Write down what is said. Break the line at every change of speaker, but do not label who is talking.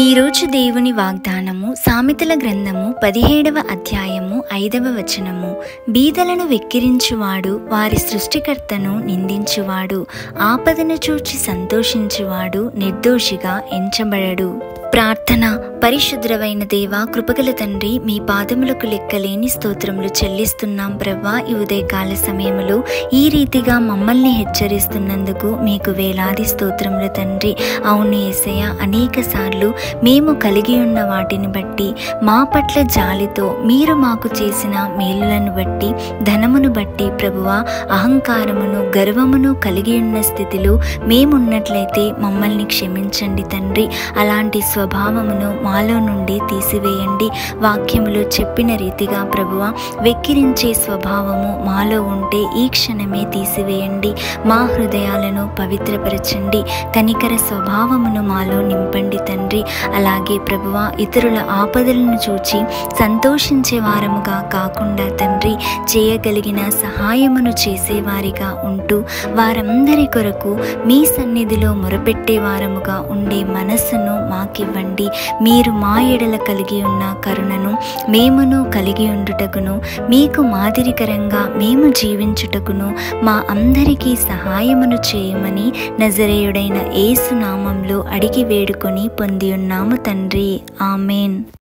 ఈరోజు దేవుని వాగ్దానము సామెతల గ్రంథము 17వ అధ్యాయము 5వ వచనము. బీదలను వెక్కిరించువాడు వారి సృష్టికర్తను నిందించువాడు, ఆపదను చూచి సంతోషించువాడు నిర్దోషిగా ఎంచబడడు. ప్రార్థన. పరిశుద్రమైన దేవా, కృపగల తండ్రి, మీ పాదములకు లెక్కలేని స్తోత్రములు చెల్లిస్తున్నాం ప్రవ్వా. ఈ ఉదయకాల సమయంలో ఈ రీతిగా మమ్మల్ని హెచ్చరిస్తున్నందుకు మీకు వేలాది స్తోత్రములు తండ్రి. అవును యేసయ్య, అనేక సార్లు మేము కలిగి ఉన్న వాటిని బట్టి, మా పట్ల జాలితో మీరు మాకు చేసిన మేలులను బట్టి, ధనమును బట్టి ప్రభువా, అహంకారమును గర్వమును కలిగి ఉన్న స్థితిలో మేమున్నట్లయితే మమ్మల్ని క్షమించండి తండ్రి. అలాంటి స్వభావమును మాలో నుండి తీసివేయండి. వాక్యములో చెప్పిన రీతిగా ప్రభువా, వెక్కిరించే స్వభావము మాలో ఉంటే ఈ క్షణమే తీసివేయండి. మా హృదయాలను పవిత్రపరచండి. కనికర స్వభావమును మాలో నింపండి తండ్రి. అలాగే ప్రభువా, ఇతరుల ఆపదలను చూచి సంతోషించే వారముగా కాకుండా తండ్రి, చేయగలిగిన సహాయమును చేసేవారిగా ఉంటూ వారందరి కొరకు మీ సన్నిధిలో మొరపెట్టే వారముగా ఉండే మనస్సును మాకివ్వండి. మీరు మా ఎడల కలిగి ఉన్న కరుణను మేమును కలిగి ఉండుటకును, మీకు మాదిరికరంగా మేము జీవించుటకును మా అందరికీ సహాయమును చేయమని నజరేయుడైన యేసు నామంలో అడిగి వేడుకొని పొంది ఉన్నాము తండ్రి. ఆమేన్.